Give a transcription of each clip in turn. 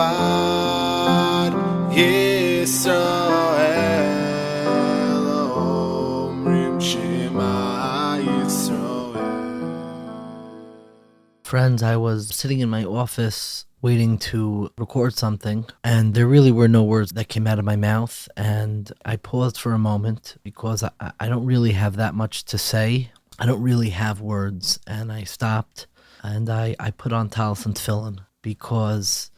God, Yisrael, Omrim Shema Yisrael. Friends, I was sitting in my office waiting to record something, and there really were no words that came out of my mouth, and I paused for a moment because I don't really have that much to say. I don't really have words, and I stopped, and I put on talis and tefillin, because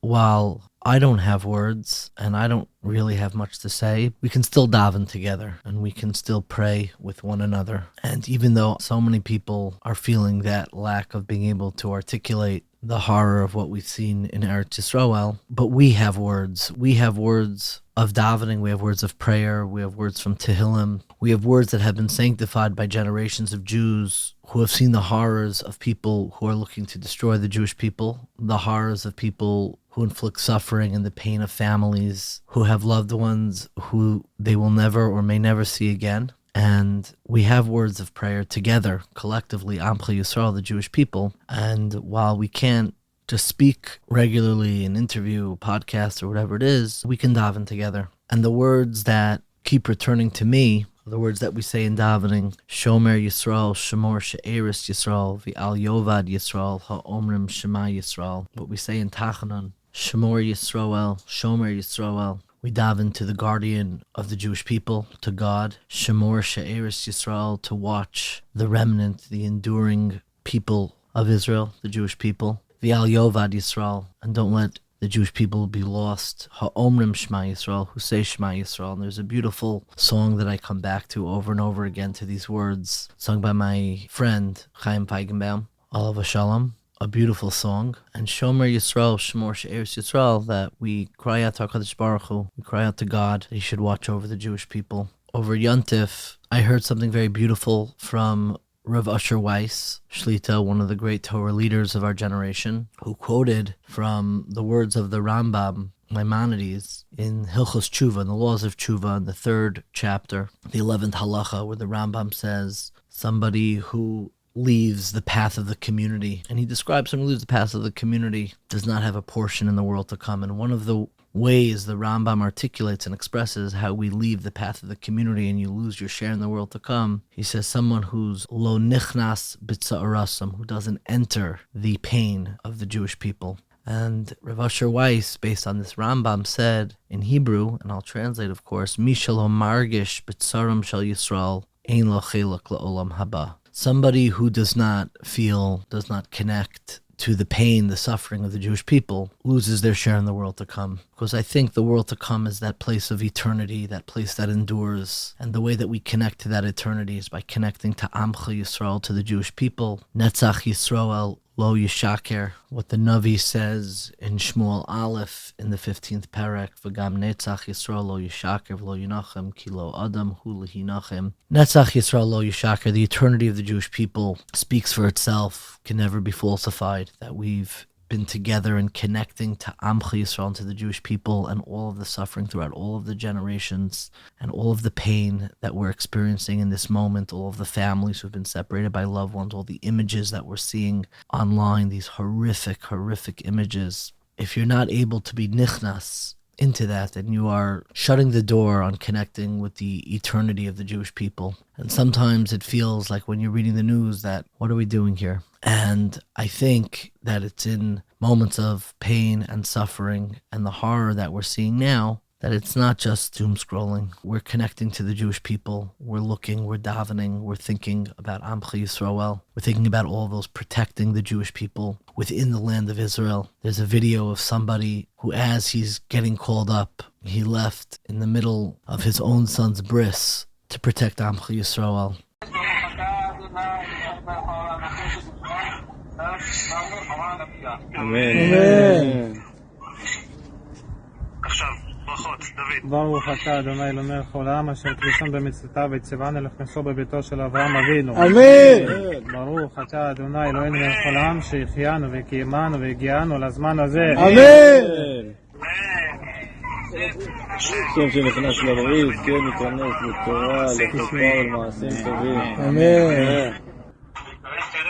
while I don't have words and I don't really have much to say, we can still daven together and we can still pray with one another. And even though so many people are feeling that lack of being able to articulate the horror of what we've seen in Eretz Yisrael, but we have words. We have words of davening, we have words of prayer, we have words from Tehillim, we have words that have been sanctified by generations of Jews who have seen the horrors of people who are looking to destroy the Jewish people, the horrors of people who inflict suffering and the pain of families, who have loved ones who they will never or may never see again. And we have words of prayer together, collectively, Amcha Yisrael, the Jewish people. And while we can't just speak regularly in interview, podcast, or whatever it is, we can daven together. And the words that keep returning to me, the words that we say in davening, Shomer Yisrael, Shemor She'eris Yisrael, V'al Yovad Yisrael, Ha'omrim Shema Yisrael. What we say in Tachanan, Shemor Yisrael, Shomer Yisrael. We daven to the guardian of the Jewish people, to God. Shemor She'eris Yisrael, to watch the remnant, the enduring people of Israel, the Jewish people. V'al Yovad Yisrael, and don't let the Jewish people be lost. Ha'omrim Shema Yisrael, who say Shema Yisrael. And there's a beautiful song that I come back to over and over again to these words, sung by my friend Chaim Feigenbaum, Alav Shalom. A beautiful song. And Shomer Yisrael, Shemor She'eris Yisrael, that we cry out to HaKadosh Baruch Hu, we cry out to God that He should watch over the Jewish people. Over Yontif, I heard something very beautiful from Rav Asher Weiss, Shlita, one of the great Torah leaders of our generation, who quoted from the words of the Rambam, Maimonides, in Hilchos Tshuva, in the Laws of Tshuva, in the 3rd chapter, the 11th halacha, where the Rambam says, somebody who leaves the path of the community, and he describes someone who leaves the path of the community, does not have a portion in the world to come. And one of the ways the Rambam articulates and expresses how we leave the path of the community and you lose your share in the world to come, he says someone who's lo nichnas b'tza'arasam, who doesn't enter the pain of the Jewish people. And Rav Asher Weiss, based on this Rambam, said in Hebrew, and I'll translate of course, Mi shelo margish b'tzaram shel Yisrael ein lo chelak la'olam haba. Somebody who does not feel, does not connect to the pain, the suffering of the Jewish people, loses their share in the world to come. Because I think the world to come is that place of eternity, that place that endures. And the way that we connect to that eternity is by connecting to Amcha Yisrael, to the Jewish people. Netzach Yisrael lo yishaker, what the Navi says in Shmuel Aleph in the 15th parak, v'gam netzach Yisrael lo yishaker v'lo yinachem ki lo adam hu lehinachem. Netzach Yisrael lo yishaker, the eternity of the Jewish people speaks for itself, can never be falsified, that we've been together and connecting to Amcha Yisrael and to the Jewish people, and all of the suffering throughout all of the generations and all of the pain that we're experiencing in this moment, all of the families who've been separated by loved ones, all the images that we're seeing online, these horrific, horrific images. If you're not able to be nichnas into that, then you are shutting the door on connecting with the eternity of the Jewish people. And sometimes it feels like when you're reading the news that, what are we doing here? And I think that it's in moments of pain and suffering and the horror that we're seeing now, that it's not just doom scrolling. We're connecting to the Jewish people. We're looking, we're davening, we're thinking about Amcha Yisrael. We're thinking about all those protecting the Jewish people within the land of Israel. There's a video of somebody who, as he's getting called up, he left in the middle of his own son's bris to protect Amcha Yisrael. Amen. ברוך אתה אדוני אלוהינו לכל העם אשר קדושון במצוותיו וציוונו לכנסו בביתו של אברהם אבינו. אמן. ברוך אתה אדוני אלוהינו לכל העם שהחיינו וקיימנו והגיענו לזמן הזה. אמן. שם שנכנס לברית, כן ניכנס לתורה, לחוקה ולמעשים טובים. אמן.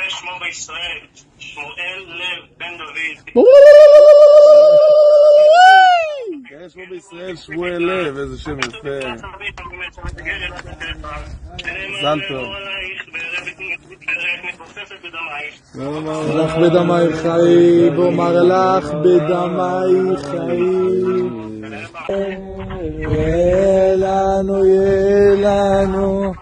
שמו בישראל, שמואל לב בן דוד. ישראל שבועי לב, איזה שם יפה. מזל טוב. לך בדמי חיי, ואומר לך בדמי חיי. ילנו,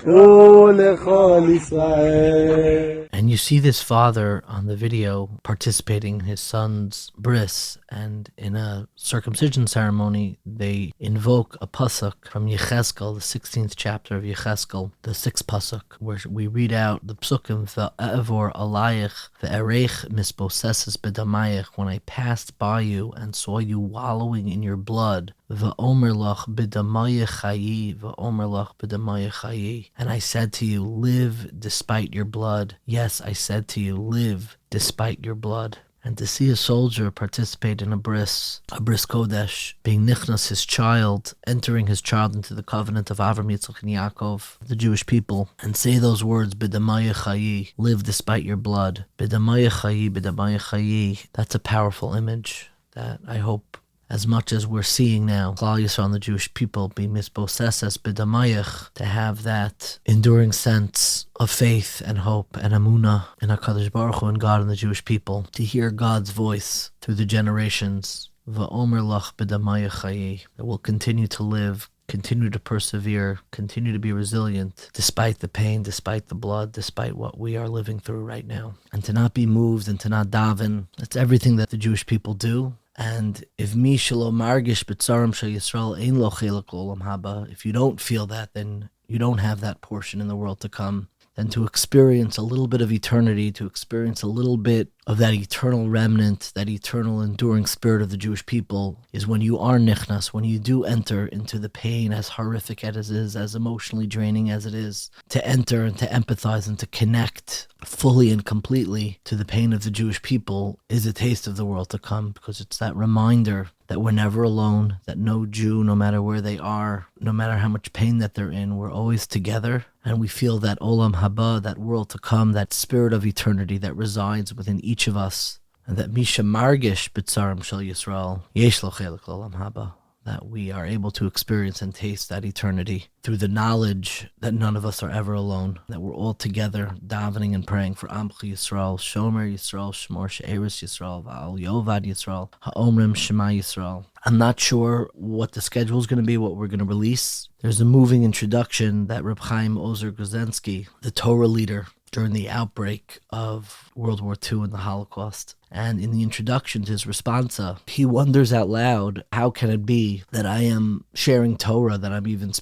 ולכל ישראל. And you see this father on the video participating in his son's bris, and in a circumcision ceremony, they invoke a pasuk from Yechezkel, the 16th chapter of Yechezkel, the 6th pasuk, where we read out the psukim, Ve'evor alayich, ve'erech misposeses bedamayich, when I passed by you and saw you wallowing in your blood, V'omer lach b'damayich chayi, v'omer lach b'damayich chayi. And I said to you, live despite your blood. Yes, I said to you, live despite your blood. And to see a soldier participate in a bris kodesh, being nichnas, his child, entering his child into the covenant of Avram, Yitzchak, and Yaakov, the Jewish people, and say those words, b'damayich chayi, live despite your blood. B'damayich chayi, b'damayich chayi. That's a powerful image that I hope, as much as we're seeing now, Klal Yisrael and the Jewish people be mispossesses b'damayich, to have that enduring sense of faith and hope and emunah in HaKadosh Baruch Hu and God and the Jewish people, to hear God's voice through the generations, v'omer lach b'damayich chayi, that will continue to live, continue to persevere, continue to be resilient, despite the pain, despite the blood, despite what we are living through right now. And to not be moved and to not daven, that's everything that the Jewish people do. And if mi shelo margish b'tzarim shel Yisrael ein lo chelek l'olam haba, if you don't feel that, then you don't have that portion in the world to come. Then to experience a little bit of eternity, to experience a little bit of that eternal remnant, that eternal enduring spirit of the Jewish people, is when you are nichnas, when you do enter into the pain, as horrific as it is, as emotionally draining as it is, to enter and to empathize and to connect fully and completely to the pain of the Jewish people, is a taste of the world to come, because it's that reminder that we're never alone, that no Jew, no matter where they are, no matter how much pain that they're in, we're always together, and we feel that olam haba, that world to come, that spirit of eternity that resides within each of us, and that misha margish b'tzarim shel Yisrael yesh lo chelek l'olam haba, that we are able to experience and taste that eternity through the knowledge that none of us are ever alone, that we're all together davening and praying for Amcha Yisrael, Shomer Yisrael, Shmor She'eres Yisrael, Va'al Yovad Yisrael, Ha'omrim Shema Yisrael. I'm not sure what the schedule is going to be, what we're going to release. There's a moving introduction that Reb Chaim Ozer Guzensky, the Torah leader during the outbreak of World War II and the Holocaust, and in the introduction to his responsa, he wonders out loud, how can it be that I am sharing Torah, that I'm even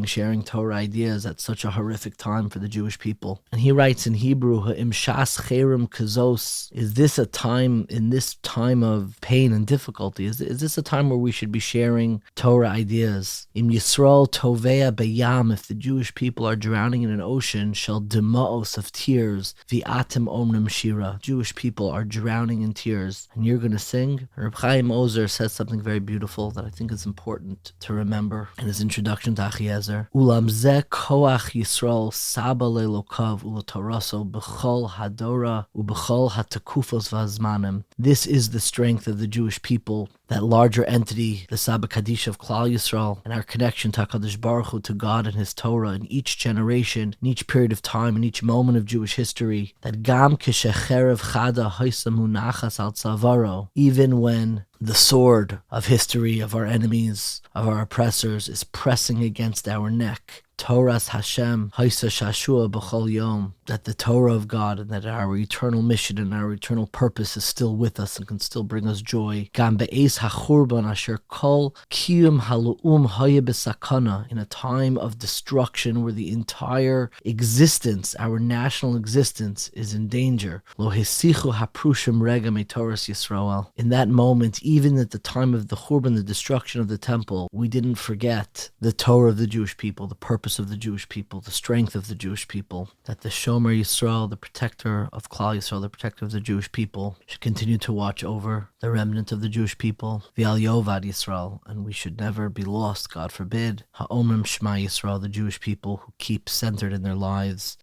sharing Torah ideas at such a horrific time for the Jewish people? And he writes in Hebrew, Ha'im shas cherem kazos, is this a time, in this time of pain and difficulty, is this a time where we should be sharing Torah ideas? Im Yisrael tovea beyam, if the Jewish people are drowning in an ocean, shall demaos, of tears, v'atem omrim shira, Jewish people are drowning in tears, and you're going to sing? Reb Chaim Ozer says something very beautiful that I think is important to remember in his introduction to Achiezer. Ulam zeh koach Yisrael saba lelokav ulataraso b'chol hadora u'b'chol hatakufos v'azmanim. This is the strength of the Jewish people, that larger entity, the Saba Kaddish of Klal Yisrael, and our connection to HaKadosh Baruch Hu, to God and His Torah, in each generation, in each period of time, in each moment of Jewish history, that Gam Kishecherev Chada Haisa Munachas Al Tzavaro, even when the sword of history, of our enemies, of our oppressors, is pressing against our neck, Torah's Hashem, Haisa Shashua B'chol Yom, that the Torah of God and that our eternal mission and our eternal purpose is still with us and can still bring us joy. Gam Be'ez HaChurban Asher Kol Kiyum Halu'um Haya B'Sakana, in a time of destruction where the entire existence, our national existence, is in danger. Lo Hesichu Haprushim Rega Me Torahs Yisrael. In that moment, even at the time of the Churban, the destruction of the temple, we didn't forget the Torah of the Jewish people, the purpose of the Jewish people, the strength of the Jewish people, that the Shomer Yisrael, the protector of Klal Yisrael, the protector of the Jewish people, should continue to watch over the remnant of the Jewish people, V'al Yovad Yisrael, and we should never be lost, God forbid. Ha'omrim Shema Yisrael, the Jewish people who keep centered in their lives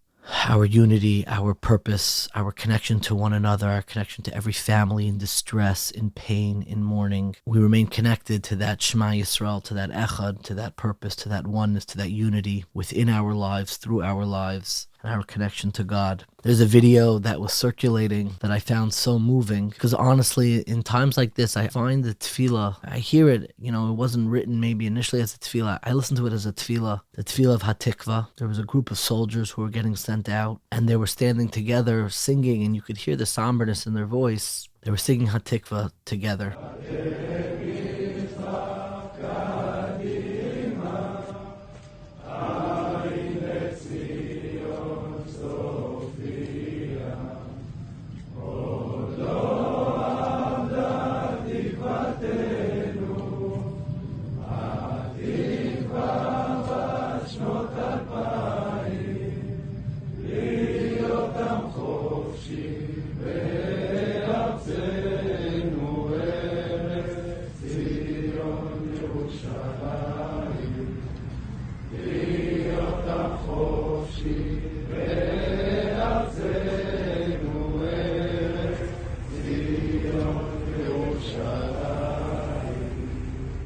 our unity, our purpose, our connection to one another, our connection to every family in distress, in pain, in mourning. We remain connected to that Shema Yisrael, to that Echad, to that purpose, to that oneness, to that unity within our lives, through our lives, and our connection to God. There's a video that was circulating that I found so moving, because honestly, in times like this, I find the tefillah, I hear it, it wasn't written maybe initially as a tefillah. I listen to it as a tefillah, the tefillah of Hatikva. There was a group of soldiers who were getting sent out, and they were standing together singing, and you could hear the somberness in their voice. They were singing Hatikva together.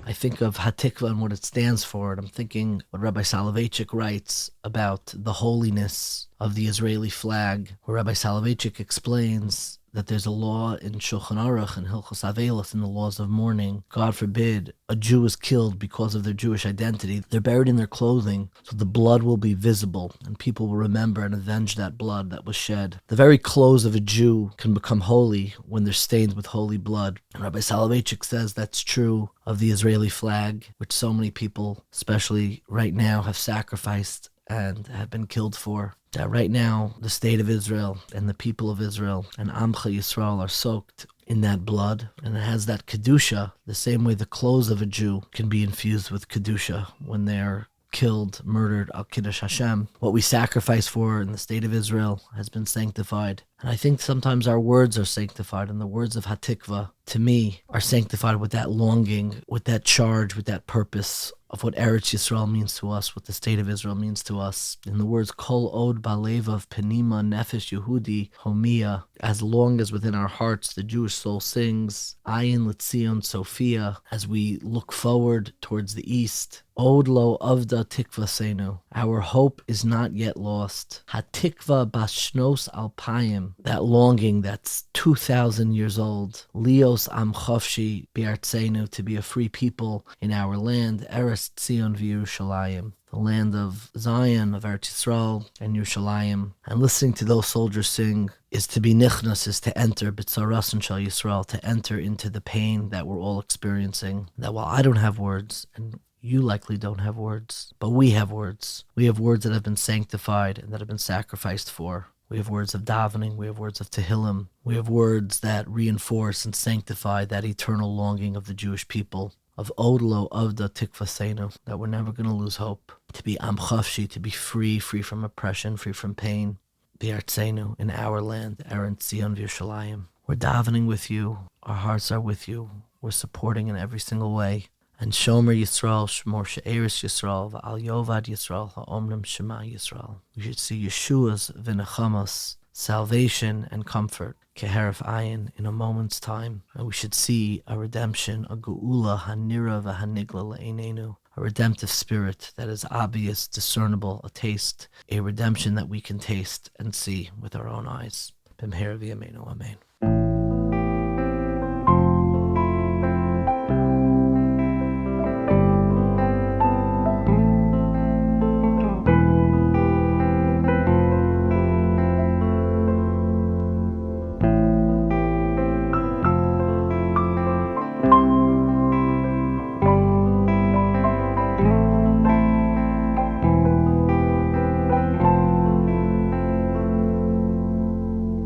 I think of Hatikva and what it stands for, and I'm thinking what Rabbi Soloveitchik writes about the holiness of the Israeli flag, where Rabbi Soloveitchik explains that there's a law in Shulchan Aruch and Hilchos Avelos, in the laws of mourning. God forbid a Jew is killed because of their Jewish identity. They're buried in their clothing, so the blood will be visible, and people will remember and avenge that blood that was shed. The very clothes of a Jew can become holy when they're stained with holy blood. And Rabbi Soloveitchik says that's true of the Israeli flag, which so many people, especially right now, have sacrificed and have been killed for. That right now, the state of Israel and the people of Israel and Amcha Yisrael are soaked in that blood, and it has that Kedusha, the same way the clothes of a Jew can be infused with Kedusha when they're killed, murdered, al Kiddush Hashem. What we sacrifice for in the state of Israel has been sanctified. And I think sometimes our words are sanctified, and the words of Hatikva, to me, are sanctified with that longing, with that charge, with that purpose of what Eretz Yisrael means to us, what the state of Israel means to us. In the words, Kol od balevav penima nefesh Yehudi homia, as long as within our hearts the Jewish soul sings, Ayin L'Tzion Sophia, as we look forward towards the east. Od lo avda tikva senu, our hope is not yet lost. Hatikva bashnos alpayim, that longing that's 2,000 years old. Lios am chofshi biartzenu, to be a free people in our land. Eretz Tzion v'Yerushalayim, the land of Zion, of Eretz Yisrael and Yerushalayim. And listening to those soldiers sing is to be nichnas, is to enter b'tzaras and shal Yisrael, to enter into the pain that we're all experiencing. That while I don't have words, and you likely don't have words, but we have words. We have words that have been sanctified and that have been sacrificed for. We have words of davening. We have words of tehillim. We have words that reinforce and sanctify that eternal longing of the Jewish people, of Odlo Avda Tikvasenu, that we're never going to lose hope, to be Am Chafshi, to be free from oppression, free from pain. Biartzenu, in our land, Eretz Tzion v'Yerushalayim. We're davening with you. Our hearts are with you. We're supporting in every single way. And Shomer Yisrael, Shmor She'eris Yisrael, V'al Yovad Yisrael, Ha'omrim Shema Yisrael. We should see Yeshua's v'nechamas, salvation and comfort, keheref ayin, in a moment's time. And we should see a redemption, a geula, hanira v'hanigla le'einenu, a redemptive spirit that is obvious, discernible, a taste, a redemption that we can taste and see with our own eyes. B'mher v'yameinu, amen.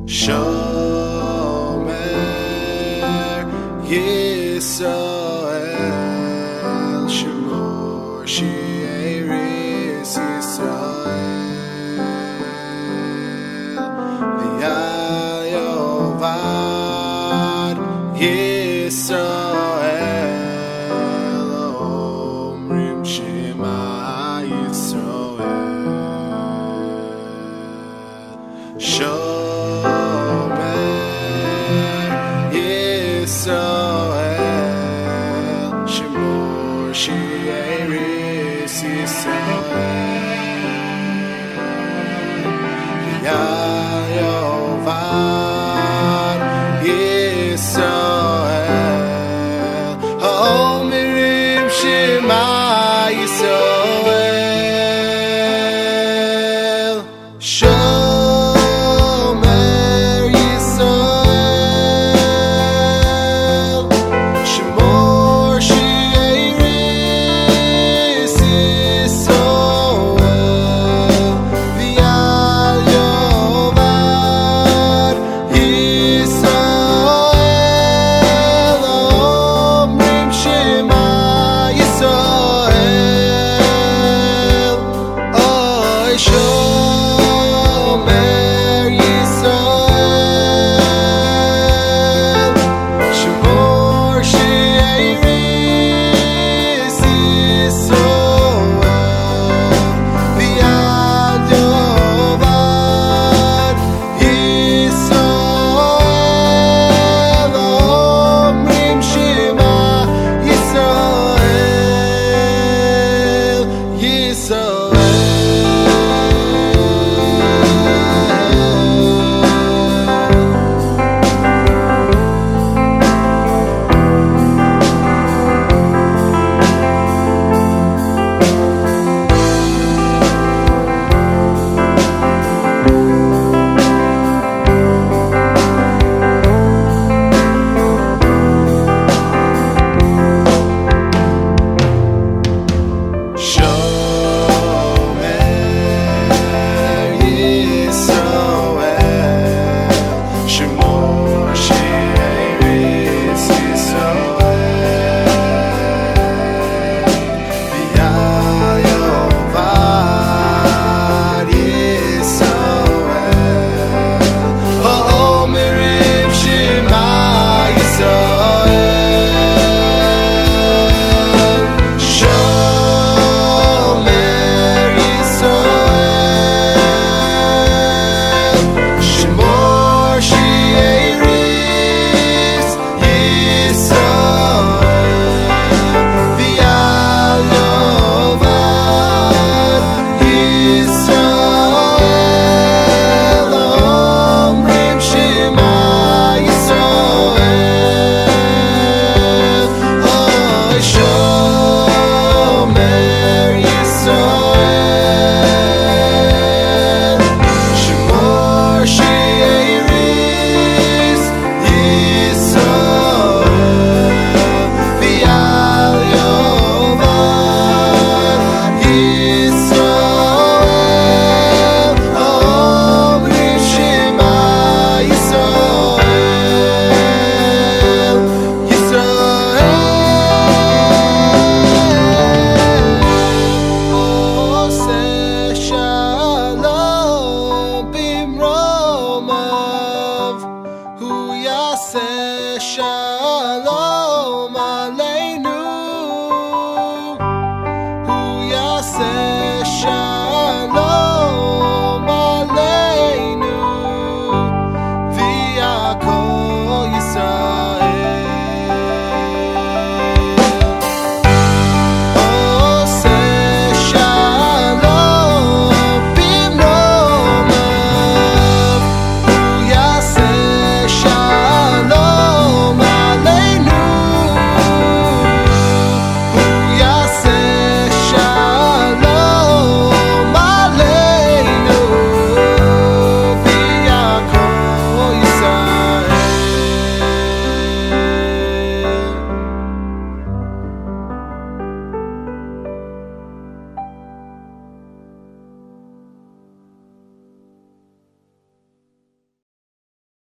Shomer Yisrael, Shemor She'eris Yisrael, V'al Yovad Yisrael, Omrim Shema Yisrael. Yisrael, Ha'omerim